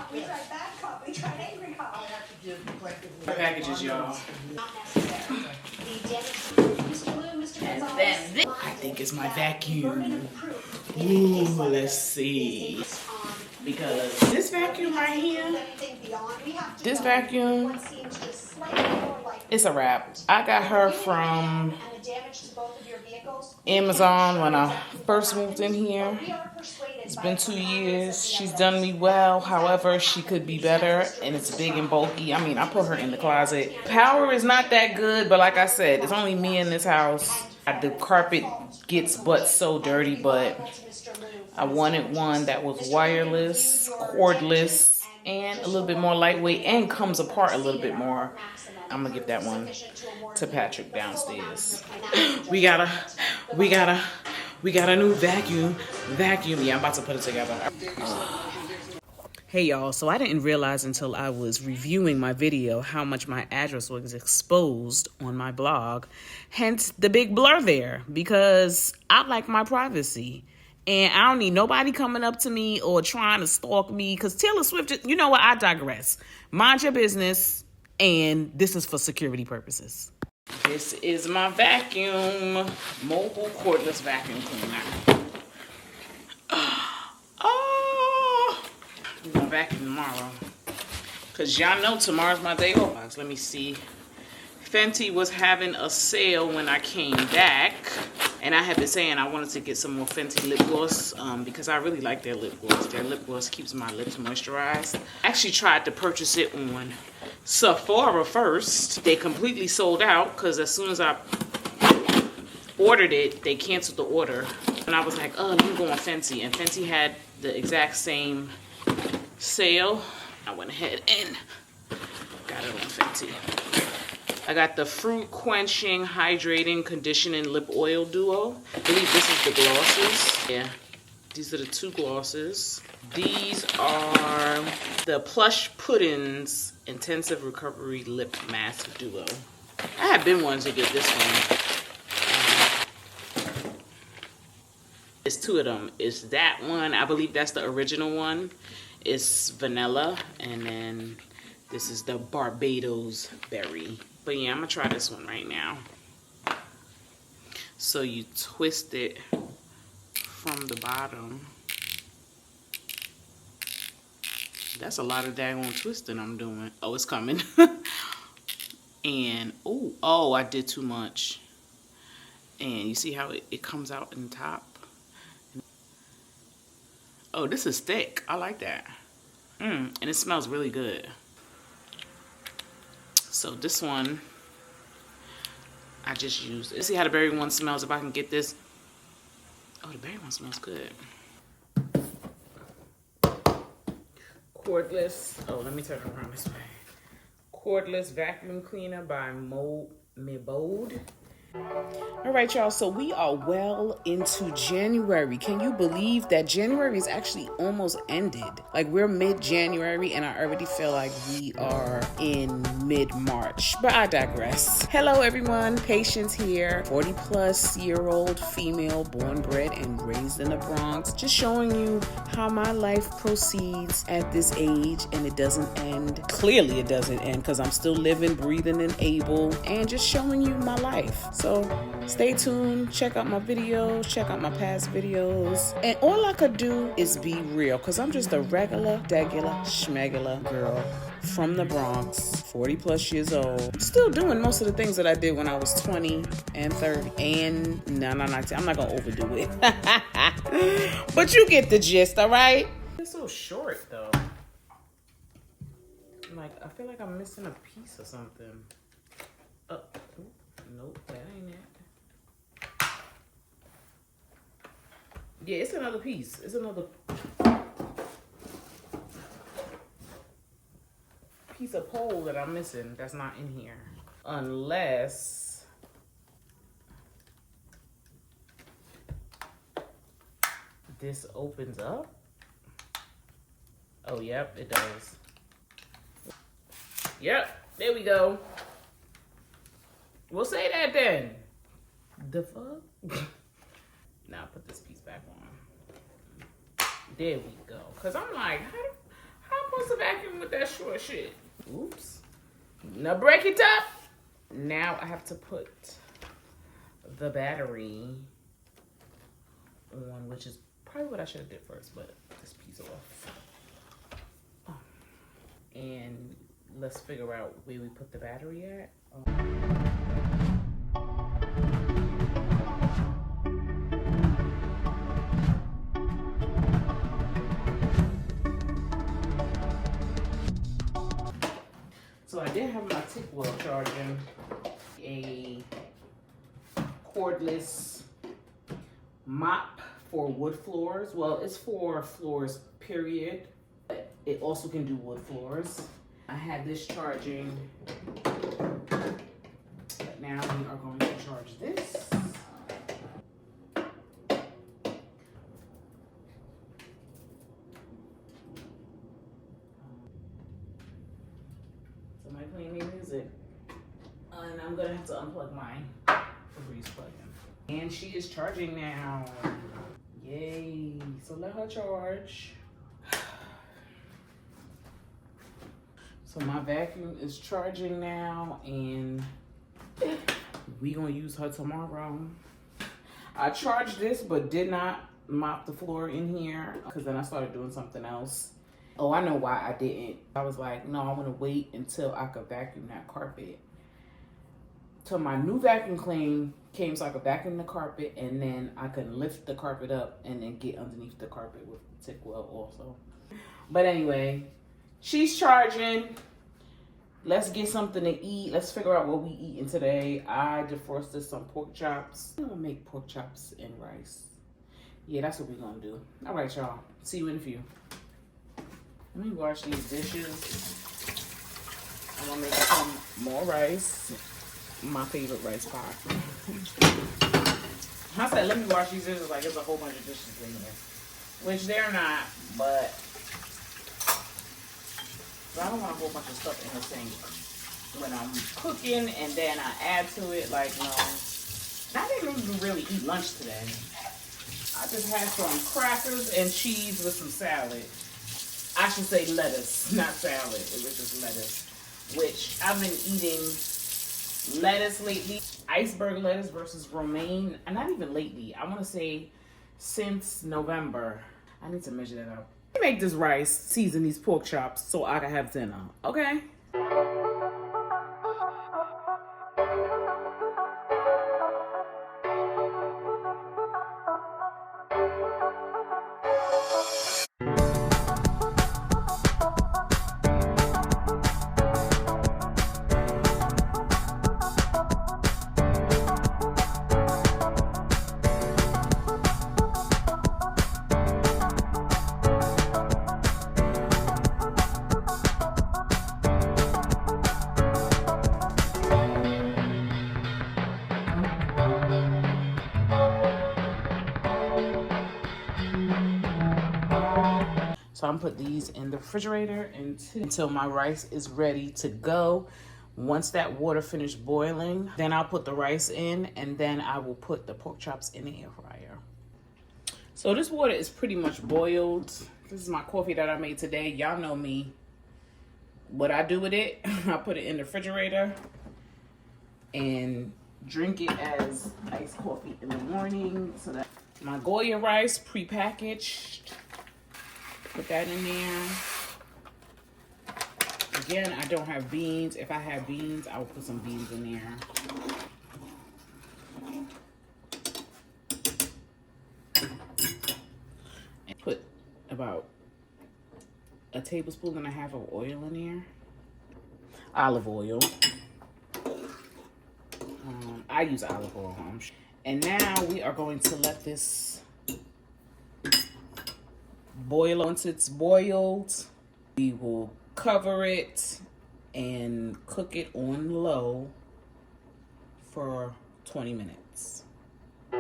cop. We tried bad cop. We tried angry cop. I have to give collectively. Packages, y'all. Not necessary. Mr. Lou, Mr. Gonzalez. Then this, I think it's my vacuum. Ooh, let's see. Because this vacuum right here, this vacuum, it's a wrap. I got her from Amazon when I first moved in here. It's been 2 years. She's done me well. However, she could be better, and it's big and bulky. I mean, I put her in the closet. Power is not that good, but like I said, it's only me in this house. The carpet gets but so dirty, but I wanted one that was wireless, cordless, and a little bit more lightweight, and comes apart a little bit more. I'm gonna give that one to Patrick downstairs. We got a new vacuum. Yeah, I'm about to put it together. Hey y'all, so I didn't realize until I was reviewing my video how much my address was exposed on my blog. Hence the big blur there, because I like my privacy. And I don't need nobody coming up to me or trying to stalk me, because Taylor Swift, you know what, I digress. Mind your business, and this is for security purposes. This is my vacuum, mobile cordless vacuum cleaner. I'm gonna vacuum tomorrow, because y'all know tomorrow's my day off. Let me see. Fenty was having a sale when I came back, and I have been saying I wanted to get some more Fenty lip gloss because I really like their lip gloss. Their lip gloss keeps my lips moisturized. I actually tried to purchase it on Sephora first. They completely sold out because as soon as I ordered it, they canceled the order. And I was like, oh, let me go on Fenty. And Fenty had the exact same sale. I went ahead and got it on Fenty. I got the Fruit Quenching Hydrating Conditioning Lip Oil Duo. I believe this is the glosses. Yeah, these are the two glosses. These are the Plush Pudding's Intensive Recovery Lip Mask Duo. I have been wanting to get this one. There's two of them. It's that one. I believe that's the original one. It's vanilla. And then this is the Barbados Berry. But yeah, I'm going to try this one right now. So you twist it from the bottom. That's a lot of daggone twisting I'm doing. Oh, it's coming. And, oh, I did too much. And you see how it comes out in the top? Oh, this is thick. I like that. And it smells really good. So this one, I just used. Let's see how the berry one smells if I can get this. Oh, the berry one smells good. Cordless. Oh, let me turn it around this way. Cordless vacuum cleaner by Mebode. All right, y'all, so we are well into January. Can you believe that January is actually almost ended? Like, we're mid-January, and I already feel like we are in mid-March. But I digress. Hello, everyone. Patience here. 40-plus-year-old female, born, bred, and raised in the Bronx. Just showing you how my life proceeds at this age, and it doesn't end. Clearly, it doesn't end, because I'm still living, breathing, and able, and just showing you my life. So stay tuned, check out my videos, check out my past videos. And all I could do is be real, because I'm just a regular, schmegular girl from the Bronx, 40 plus years old. Still doing most of the things that I did when I was 20 and 30. And no, I'm not going to overdo it. But you get the gist, all right? It's so short, though. Like, I feel like I'm missing a piece or something. Nope, that ain't it. Yeah, it's another piece. It's another piece of pole that I'm missing that's not in here. Unless this opens up. Oh, yep, it does. Yep, there we go. We'll say that then. The fuck? Now put this piece back on. There we go. Cause I'm like, how supposed to vacuum with that short shit? Oops. Now break it up. Now I have to put the battery on, which is probably what I should have did first, but this piece off. And let's figure out where we put the battery at. So I did have my tick well charging, a cordless mop for wood floors. Well, it's for floors, period. But it also can do wood floors. I had this charging, but now we are going to charge this. Somebody playing their music. And I'm gonna have to unplug mine for Breeze plug-in. And she is charging now. Yay. So let her charge. So my vacuum is charging now, and we gonna use her tomorrow. I charged this but did not mop the floor in here because then I started doing something else. Oh, I know why I didn't. I was like, no, I want to wait until I could vacuum that carpet. Till my new vacuum came so I could vacuum the carpet, and then I could lift the carpet up and then get underneath the carpet with the tick well also. But anyway, she's charging. Let's get something to eat. Let's figure out what we eating today. I defrosted some pork chops. I'm gonna make pork chops and rice. Yeah, that's what we're gonna do. All right, y'all. See you in a few. Let me wash these dishes. I'm gonna make some more rice. My favorite rice pot. I said, let me wash these dishes like there's a whole bunch of dishes in here. Which they're not, but so I don't want a whole bunch of stuff in the sink when I'm cooking and then I add to it. Like, no. I didn't even really eat lunch today. I just had some crackers and cheese with some salad. I should say lettuce, not salad. It was just lettuce, which I've been eating lettuce lately. Iceberg lettuce versus romaine. And not even lately. I want to say since November. I need to measure that out. Make this rice, season these pork chops so I can have dinner, okay? So I'm put these in the refrigerator until my rice is ready to go. Once that water finished boiling, then I'll put the rice in, and then I will put the pork chops in the air fryer. So this water is pretty much boiled. This is my coffee that I made today. Y'all know me. What I do with it, I put it in the refrigerator and drink it as iced coffee in the morning. So that my Goya rice prepackaged. Put that in there. Again, I don't have beans. If I have beans, I will put some beans in there. And put about a tablespoon and a half of oil in there. Olive oil. I use olive oil. And now we are going to let this boil. Once it's boiled, we will cover it and cook it on low for 20 minutes. All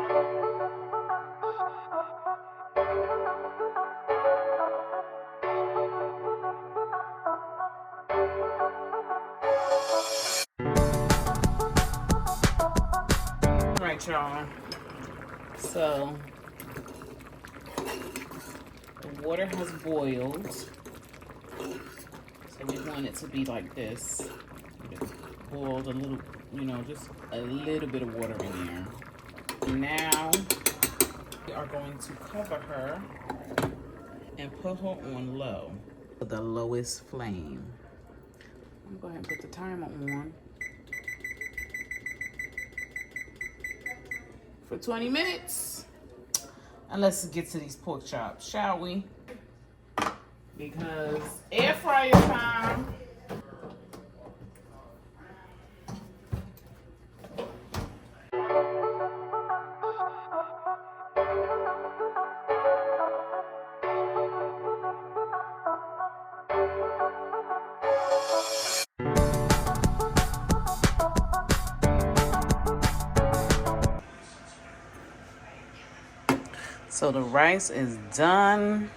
right, y'all. So the water has boiled. want it to be like this. Just boiled a little, you know, just a little bit of water in there. Now, we are going to cover her and put her on low. The lowest flame. I'm going to go ahead and put the timer on for 20 minutes. And let's get to these pork chops, shall we? Because air fryer time. So the rice is done.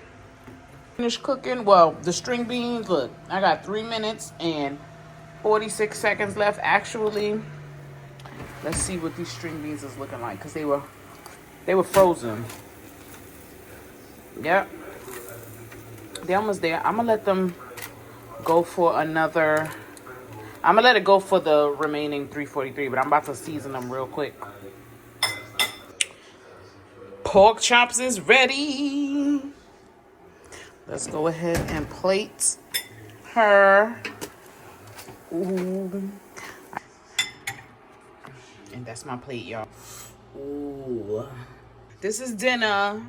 Finished cooking. Well, the string beans, look, I got 3 minutes and 46 seconds left. Actually, let's see what these string beans is looking like, because they were frozen. Yep. They're almost there. I'm gonna let them go for another. I'm gonna let it go for the remaining 343, but I'm about to season them real quick. Pork chops is ready. Let's go ahead and plate her. Ooh. And that's my plate, y'all. Ooh. This is dinner.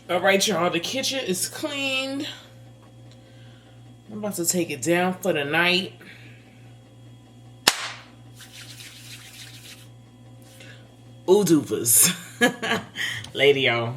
All right, y'all, the kitchen is cleaned. I'm about to take it down for the night. Ooh doopers. Later, y'all.